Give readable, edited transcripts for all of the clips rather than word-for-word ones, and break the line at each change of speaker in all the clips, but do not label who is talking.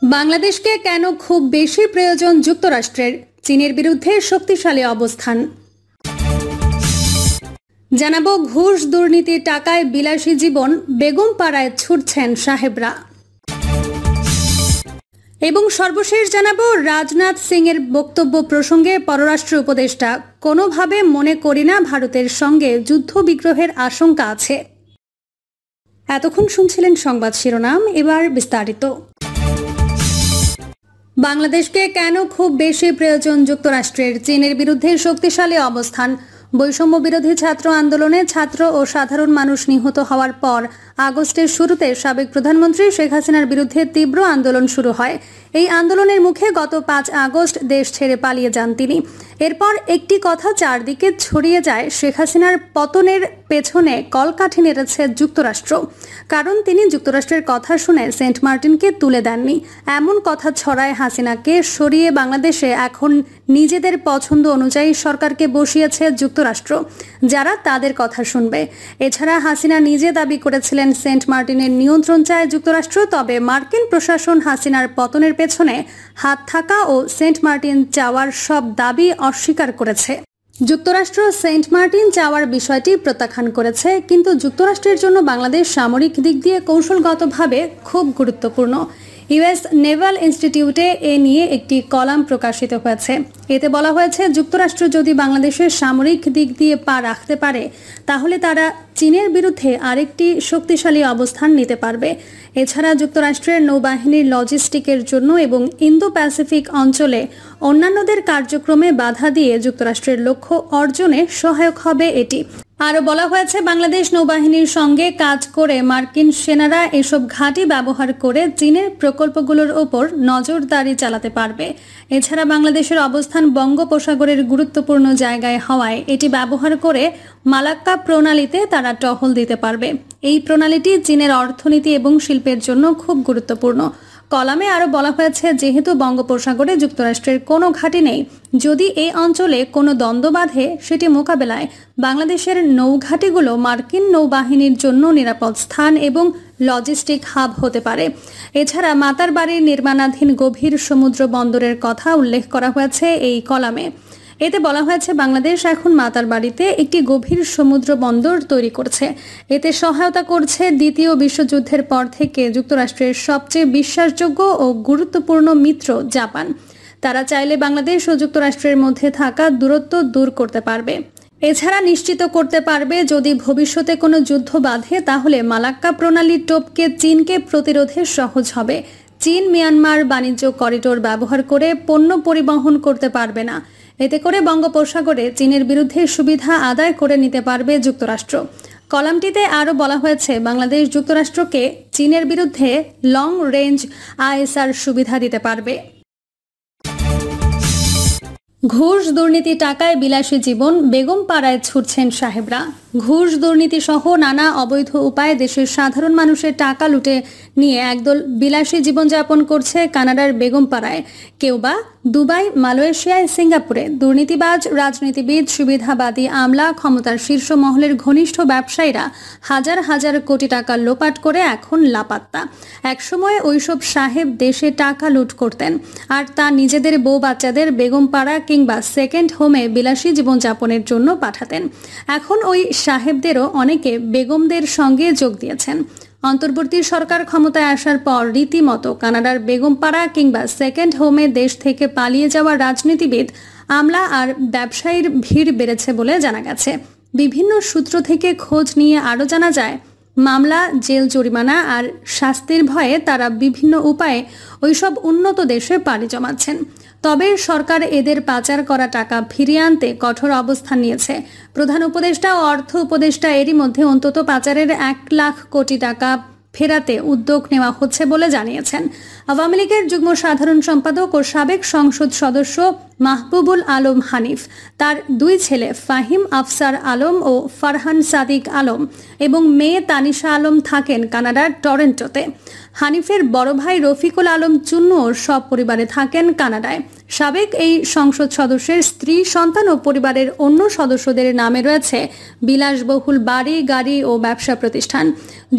বাংলাদেশকে কেন খুব বেশি প্রয়োজন যুক্তরাষ্ট্রের? চীনের বিরুদ্ধে শক্তিশালী অবস্থান। জানাবো ঘুষ, দুর্নীতি, টাকায় বিলাসী জীবন, বেগমপাড়ায় ছুটছেন সাহেবরা। এবং সর্বশেষ জানাবো রাজনাথ সিং এর বক্তব্য প্রসঙ্গে পররাষ্ট্র উপদেষ্টা, কোনোভাবে মনে করি না ভারতের সঙ্গে যুদ্ধ বিগ্রহের আশঙ্কা আছে। এতক্ষণ শুনছিলেন সংবাদ শিরোনাম, এবার বিস্তারিত। বাংলাদেশকে কেন খুব বেশি প্রয়োজন যুক্তরাষ্ট্রের? চীনের বিরুদ্ধে শক্তিশালী অবস্থান। বৈষম্য বিরোধী ছাত্র আন্দোলনে ছাত্র ও সাধারণ মানুষ নিহত হওয়ার পর আগস্টের শুরুতে সাবেক প্রধানমন্ত্রী শেখ হাসিনার বিরুদ্ধে তীব্র আন্দোলন শুরু হয়। এই আন্দোলনের মুখে গত 5 আগস্ট দেশ ছেড়ে পালিয়ে যান তিনি। এরপর একটি কথা চারদিকে ছড়িয়ে যায়, শেখ হাসিনার পতনের পেছনে কলকাঠি নেড়েছে যুক্তরাষ্ট্র। কারণ তিনি যুক্তরাষ্ট্রের কথা শুনে সেন্ট মার্টিনকে তুলে দেননি। এমন কথা ছড়ায় হাসিনাকে সরিয়ে বাংলাদেশে এখন নিজেদের পছন্দ অনুযায়ী সরকারকে বসিয়েছে যুক্তরাষ্ট্র, যারা তাদের কথা শুনবে। এছাড়া হাসিনা নিজে দাবি করেছিলেন সেন্ট মার্টিনের নিয়ন্ত্রণ চায় যুক্তরাষ্ট্র, তবে মার্কিন প্রশাসন হাসিনার পতনের পেছনে হাত থাকা ও সেন্ট মার্টিন চাওয়ার সব দাবি অস্বীকার করেছে। যুক্তরাষ্ট্র সেন্ট মার্টিন চাওয়ার বিষয়টি প্রত্যাখ্যান করেছে, কিন্তু যুক্তরাষ্ট্রের জন্য বাংলাদেশ সামরিক দিক দিয়ে কৌশলগতভাবে খুব গুরুত্বপূর্ণ। ইউএস নেভাল ইনস্টিটিউটে এ নিয়ে একটি কলাম প্রকাশিত হয়েছে। এতে বলা হয়েছে, যুক্তরাষ্ট্র যদি বাংলাদেশের সামরিক দিক দিয়ে পা রাখতে পারে, তাহলে তারা চীনের বিরুদ্ধে আরেকটি শক্তিশালী অবস্থান নিতে পারবে। এছাড়া যুক্তরাষ্ট্রের নৌবাহিনীর লজিস্টিকের জন্য এবং ইন্দো প্যাসিফিক অঞ্চলে অন্যান্যদের কার্যক্রমে বাধা দিয়ে যুক্তরাষ্ট্রের লক্ষ্য অর্জনে সহায়ক হবে এটি। আরও বলা হয়েছে, বাংলাদেশ নৌবাহিনীর সঙ্গে কাজ করে মার্কিন সেনারা এসব ঘাঁটি ব্যবহার করে চীনের প্রকল্পগুলোর ওপর নজরদারি চালাতে পারবে। এছাড়া বাংলাদেশের অবস্থান বঙ্গোপসাগরের গুরুত্বপূর্ণ জায়গায় হওয়ায় এটি ব্যবহার করে মালাক্কা প্রণালীতে তারা টহল দিতে পারবে। এই প্রণালীটি চীনের অর্থনীতি এবং শিল্পের জন্য খুব গুরুত্বপূর্ণ। কলামে আরও বলা হয়েছে, যেহেতু বঙ্গোপসাগরে যুক্তরাষ্ট্রের কোনো ঘাঁটি নেই, যদি এই অঞ্চলে কোনো দ্বন্দ্ব বাধে, সেটি মোকাবেলায় বাংলাদেশের নৌঘাঁটিগুলো মার্কিন নৌবাহিনীর জন্য নিরাপদ স্থান এবং লজিস্টিক হাব হতে পারে। এছাড়া মাতারবাড়ির নির্মাণাধীন গভীর সমুদ্র বন্দরের কথা উল্লেখ করা হয়েছে এই কলামে। এতে বলা হয়েছে, বাংলাদেশ এখন মাতারবাড়িতে একটি গভীর সমুদ্র বন্দর তৈরি করছে। এতে সহায়তা করছে দ্বিতীয় বিশ্বযুদ্ধের পর থেকে যুক্তরাষ্ট্রের সবচেয়ে বিশ্বাসযোগ্য ও গুরুত্বপূর্ণ মিত্র জাপান। তারা চাইলে বাংলাদেশ ও যুক্তরাষ্ট্রের মধ্যে থাকা দূরত্ব দূর করতে পারবে। এছাড়া নিশ্চিত করতে পারবে, যদি ভবিষ্যতে কোনো যুদ্ধ বাধে, তাহলে মালাক্কা প্রণালীর টোপকে চীনকে প্রতিরোধে সহজ হবে। চীন মিয়ানমার বাণিজ্য করিডোর ব্যবহার করে পণ্য পরিবহন করতে পারবে না। এতে করে বঙ্গোপসাগরে চীনের বিরুদ্ধে সুবিধা আদায় করে নিতে পারবে যুক্তরাষ্ট্র। কলামটিতে আরও বলা হয়েছে, বাংলাদেশ যুক্তরাষ্ট্রকে চীনের বিরুদ্ধে লং রেঞ্জ আইএসআর সুবিধা দিতে পারবে। ঘুষ, দুর্নীতি, টাকায় বিলাসী জীবন, বেগমপাড়ায় ছুটছেন সাহেবরা। ঘুষ, দুর্নীতি সহ নানা অবৈধ উপায়ে দেশের সাধারণ মানুষের টাকা লুটে নিয়ে একদল বিলাসী জীবনযাপন করছে কানাডার বেগমপাড়ায়। কেউ বা দুবাই, মালয়েশিয়ায়, সিঙ্গাপুরে। দুর্নীতিবাজ, রাজনীতিবিদ, সুবিধাবাদী, আমলা, ক্ষমতার শীর্ষ মহলের ঘনিষ্ঠ ব্যবসায়ীরা হাজার হাজার কোটি টাকা লোপাট করে এখন লাপাত্তা। একসময় ওইসব সাহেব দেশে টাকা লুট করতেন, আর তা নিজেদের বউ বাচ্চাদের বেগমপাড়া কিংবা সেকেন্ড হোমে বিলাসী জীবনযাপনের জন্য পাঠাতেন। এখন ওই সাহেবদেরও অনেকে বেগমদের সঙ্গে যোগ দিয়েছেন। অন্তর্বর্তী সরকার ক্ষমতায় আসার পর রীতিমতো কানাডার বেগমপাড়া কিংবা সেকেন্ড হোমে দেশ থেকে পালিয়ে যাওয়া রাজনীতিবিদ, আমলা আর ব্যবসায়ীর ভিড় বেড়েছে বলে জানা গেছে। বিভিন্ন সূত্র থেকে খোঁজ নিয়ে আরও জানা যায়, মামলা, জেল, জরিমানা আর শাস্তির ভয়ে তারা বিভিন্ন উপায়ে ওইসব উন্নত দেশে পাড়ি জমাচ্ছেন। তবে সরকার এদের পাচার করা টাকা ফিরিয়ে আনতে কঠোর অবস্থান নিয়েছে। প্রধান উপদেষ্টা ও অর্থ উপদেষ্টা এরই মধ্যে অন্তত পাচারের 1 লাখ কোটি টাকা ফেরাতে উদ্যোগ নেওয়া হচ্ছে বলে জানিয়েছেন। আওয়ামী লীগের যুগ্ম সাধারণ সম্পাদক ও সাবেক সংসদ সদস্য মাহবুবুল আলম হানিফ, তার 2 ছেলে ফাহিম আফসার আলম ও ফারহান সাদিক আলম এবং মেয়ে তানিশা আলম থাকেন কানাডার টরন্টোতে। হানিফের বড় ভাই রফিকুল আলম চুন্নু সব পরিবারে থাকেন কানাডায়। সাবেক এই সংসদ সদস্যের স্ত্রী, সন্তান ও পরিবারের অন্য সদস্যদের নামে রয়েছে বিলাসবহুল বাড়ি, গাড়ি ও ব্যবসা প্রতিষ্ঠান।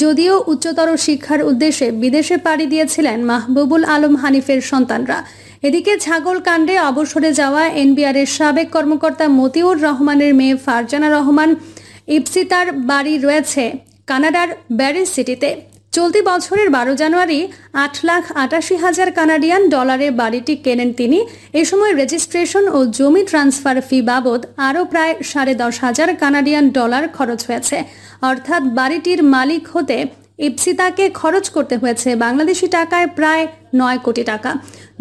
যদিও উচ্চতর শিক্ষার উদ্দেশ্যে বিদেশে পাড়ি দিয়েছিলেন মাহবুবুল আলম হানিফের সন্তানরা। এদিকে ছাগল কাণ্ডে অবসরে যাওয়া এনবিআরের সাবেক কর্মকর্তা মতিউর রহমানের মেয়ে ফারজানা রহমান ইপসিতার বাড়ি রয়েছে কানাডার ব্যারিজ সিটিতে। চলতি বছরের 12 জানুয়ারি 8,88,000 কানাডিয়ান ডলারে বাড়িটি কেনেন তিনি। এ সময় রেজিস্ট্রেশন ও জমি ট্রান্সফার ফি বাবদ আরও প্রায় 10,500 কানাডিয়ান ডলার খরচ হয়েছে। অর্থাৎ বাড়িটির মালিক হতে ইপসিতাকে খরচ করতে হয়েছে বাংলাদেশি টাকায় প্রায় 9 কোটি টাকা।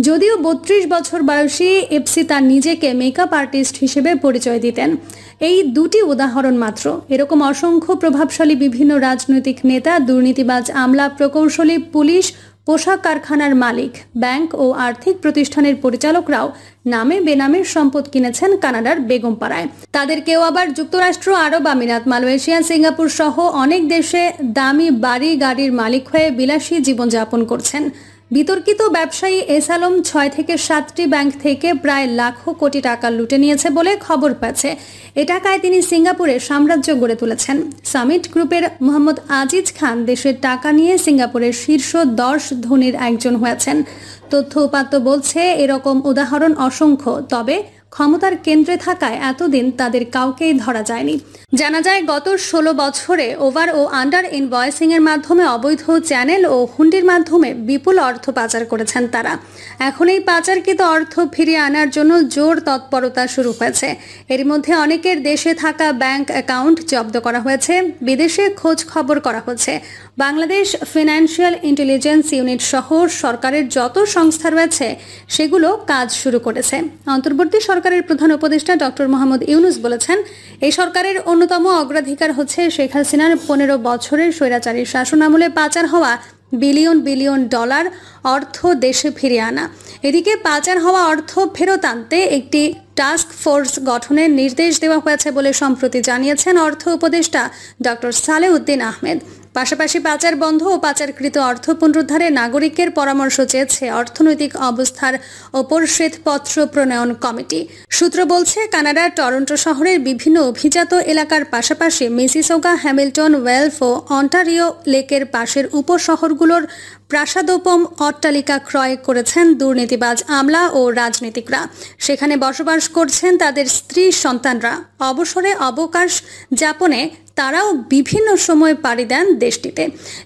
যদিও 32 বছর বয়সী ইপসিতা নিজেকে মেকআপ আর্টিস্ট হিসেবে পরিচয় দিতেন। এই দুটি উদাহরণ মাত্র। এরকম অসংখ্য প্রভাবশালী বিভিন্ন রাজনৈতিক নেতা, দুর্নীতিবাজ আমলা, প্রকৌশলী, পুলিশ, পোশাক কারখানার মালিক, ব্যাংক ও আর্থিক প্রতিষ্ঠানের পরিচালকরাও নামে বেনামে সম্পদ কিনেছেন কানাডার বেগমপাড়ায়। তাদের কেউ আবার যুক্তরাষ্ট্র, আরব আমিরাত, মালয়েশিয়া, সিঙ্গাপুর সহ অনেক দেশে দামি বাড়ি গাড়ির মালিক হয়ে বিলাসী জীবনযাপন করছেন। বিতর্কিত ব্যবসায়ী এস আলম 6 থেকে 7টি ব্যাংক থেকে প্রায় লাখো কোটি টাকা লুটে নিয়েছে বলে খবর পেয়েছে। এ টাকায় তিনি সিঙ্গাপুরে সাম্রাজ্য গড়ে তুলেছেন। সামিট গ্রুপের মোহাম্মদ আজিজ খান দেশের টাকা নিয়ে সিঙ্গাপুরের শীর্ষ 10 ধনীর একজন হয়েছেন। তথ্য উপাত্ত বলছে এরকম উদাহরণ অসংখ্য, তবে ক্ষমতার কেন্দ্রে থাকায় এতদিন তাদের কাউকেই ধরা যায়নি। জানা যায় গত 16 বছরে ওভার ও আন্ডার ইনভয়েসিং এর মাধ্যমে অবৈধ চ্যানেল ও হুন্ডির মাধ্যমে বিপুল অর্থ পাচার করেছেন তারা। এখন এই পাচারকৃত অর্থ ফিরিয়ে আনার জন্য জোর তৎপরতা শুরু হয়েছে। এর মধ্যে অনেকের দেশে থাকা ব্যাংক অ্যাকাউন্ট জব্দ করা হয়েছে, বিদেশে খোঁজ খবর করা হচ্ছে। বাংলাদেশ ফিনান্সিয়াল ইন্টেলিজেন্স ইউনিট সহ সরকারের যত সংস্থা রয়েছে সেগুলো কাজ শুরু করেছে। অন্তর্বর্তী সরকারের প্রধান উপদেষ্টা ডক্টর মোহাম্মদ ইউনুস বলেছেন, এই সরকারের অন্যতম অগ্রাধিকার হচ্ছে শেখ হাসিনার 15 বছরের স্বৈরাচারী শাসনামলে পাচার হওয়া বিলিয়ন বিলিয়ন ডলার অর্থ দেশে ফিরিয়ে আনা। এদিকে পাচার হওয়া অর্থ ফেরত আনতে একটি টাস্ক ফোর্স গঠনের নির্দেশ দেওয়া হয়েছে বলে সম্প্রতি জানিয়েছেন অর্থ উপদেষ্টা ডক্টর সালেউদ্দিন আহমেদ। পাশাপাশি পাচার বন্ধ ও পাচারকৃত অর্থ পুনরুদ্ধারে নাগরিকের পরামর্শ চেয়েছে অর্থনৈতিক অবস্থার ওপর শ্বেতপত্র প্রণয়ন কমিটি। সূত্র বলছে, কানাডার টরন্টো শহরের বিভিন্ন অভিজাত এলাকার পাশাপাশি মিসিসোগা, হ্যামিল্টন, ওয়েলফ ও অন্টারিও লেকের পাশের উপশহরগুলোর প্রাসাদোপম অট্টালিকা ক্রয় করেছেন দুর্নীতিবাজ আমলা ও রাজনীতিকরা। সেখানে বসবাস করছেন তাদের স্ত্রী, সন্তানরা। অবসরে অবকাশ যাপনে তারাও বিভিন্ন সময় পাড়ি দেন দেশটিতে।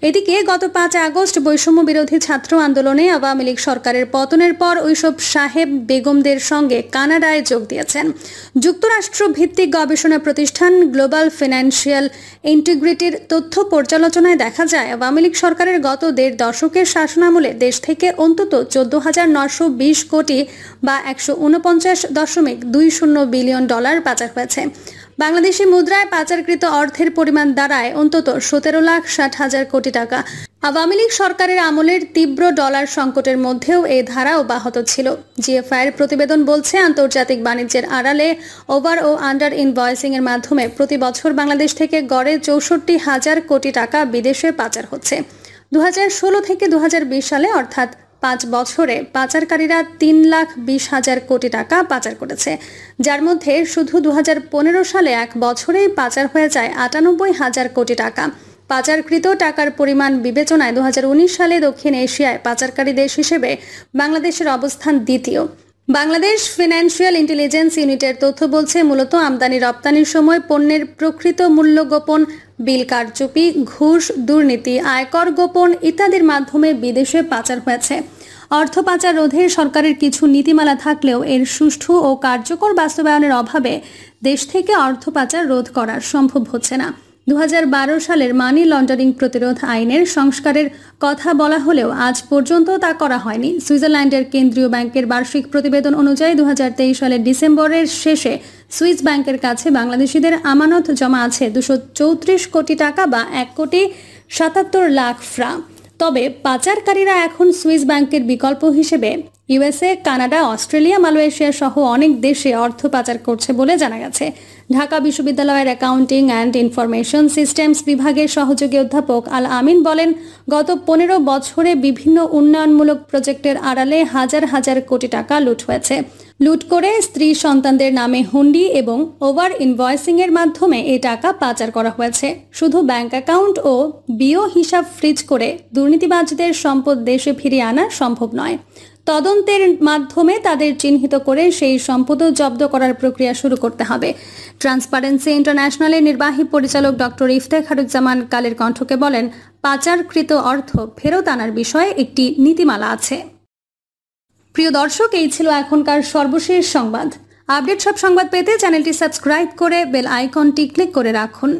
এদিকে গত 5 আগস্ট বৈষম্য বিরোধী ছাত্র আন্দোলনে আওয়ামী লীগ সরকারের পতনের পর ওইসব সাহেব বেগমদের সঙ্গে কানাডায় যোগ দিয়েছেন। যুক্তরাষ্ট্র ভিত্তিক গবেষণা প্রতিষ্ঠান গ্লোবাল ফিনান্সিয়াল ইন্টিগ্রিটির তথ্য পর্যালোচনায় দেখা যায়, আওয়ামী লীগ সরকারের গত 1.5 দশকের শাসনামলে দেশ থেকে অন্তত 14,920 কোটি বা 149.20 বিলিয়ন ডলার পাচার হয়েছে। বাংলাদেশি মুদ্রায় পাচারকৃত অর্থের পরিমাণ দাঁড়ায় অন্তত 17,60,000 কোটি টাকা। আওয়ামী লীগ সরকারের আমলের তীব্র ডলার সংকটের মধ্যেও এই ধারা অব্যাহত ছিল। জিএফআইয়ের প্রতিবেদন বলছে, আন্তর্জাতিক বাণিজ্যের আড়ালে ওভার ও আন্ডার ইনভয়েসিং এর মাধ্যমে প্রতি বছর বাংলাদেশ থেকে গড়ে 64,000 কোটি টাকা বিদেশে পাচার হচ্ছে। 2016 থেকে 2020 সালে অর্থাৎ 5 বছরে পাচারকারীরা 3,20,000 কোটি টাকা পাচার করেছে, যার মধ্যে শুধু 2015 সালে এক বছরেই পাচার হয়ে যায় 98,000 কোটি টাকা। পাচারকৃত টাকার পরিমাণ বিবেচনায় 2019 সালে দক্ষিণ এশিয়ায় পাচারকারী দেশ হিসেবে বাংলাদেশের অবস্থান দ্বিতীয়। বাংলাদেশ ফিনান্সিয়াল ইন্টেলিজেন্স ইউনিটের তথ্য বলছে, মূলত আমদানি রপ্তানির সময় পণ্যের প্রকৃত মূল্য গোপন, বিল কারচুপি, ঘুষ, দুর্নীতি, আয়কর গোপন ইত্যাদির মাধ্যমে বিদেশে পাচার হয়েছে। অর্থ পাচার রোধে সরকারের কিছু নীতিমালা থাকলেও এর সুষ্ঠু ও কার্যকর বাস্তবায়নের অভাবে দেশ থেকে অর্থ পাচার রোধ করা সম্ভব হচ্ছে না। 2012 সালের মানি লন্ডারিং প্রতিরোধ আইনের সংস্কারের কথা বলা হলেও আজ পর্যন্ত তা করা হয়নি। সুইজারল্যান্ডের কেন্দ্রীয় ব্যাংকের বার্ষিক প্রতিবেদন অনুযায়ী 2023 সালের ডিসেম্বরের শেষে সুইস ব্যাংকের কাছে বাংলাদেশিদের আমানত জমা আছে 234 কোটি টাকা বা 1,77,00,000 ফ্রাঙ্ক। তবে পাচারকারীরা এখন সুইস ব্যাংকের বিকল্প হিসেবে ইউএসএ, কানাডা, অস্ট্রেলিয়া, মালয়েশিয়া সহ অনেক দেশে অর্থ পাচার করছে বলে জানা গেছে। ঢাকা বিশ্ববিদ্যালয়ের অ্যাকাউন্টিং অ্যান্ড ইনফরমেশন সিস্টেমস বিভাগের সহযোগী অধ্যাপক আল আমিন বলেন, গত 15 বছরে বিভিন্ন উন্নয়নমূলক প্রজেক্টের আড়ালে হাজার হাজার কোটি টাকা লুট হয়েছে। লুট করে স্ত্রী সন্তানদের নামে হুন্ডি এবং ওভার ইনভয়েসিং এর মাধ্যমে এই টাকা পাচার করা হয়েছে। শুধু ব্যাংক অ্যাকাউন্ট ও বিও হিসাব ফ্রিজ করে দুর্নীতিবাজদের সম্পদ দেশে ফিরিয়ে আনা সম্ভব নয়। তদন্তের মাধ্যমে তাদের চিহ্নিত করে সেই সম্পদও জব্দ করার প্রক্রিয়া শুরু করতে হবে। ট্রান্সপারেন্সি ইন্টারন্যাশনালের নির্বাহী পরিচালক ডক্টর ইফতেখারুজ্জামান কালের কণ্ঠকে বলেন, পাচারকৃত অর্থ ফেরত আনার বিষয়ে একটি নীতিমালা আছে। প্রিয় দর্শক, এই ছিল এখনকার সর্বশেষ সংবাদ। আপডেট সব সংবাদ পেতে চ্যানেলটি সাবস্ক্রাইব করে বেল আইকনটি ক্লিক করে রাখুন।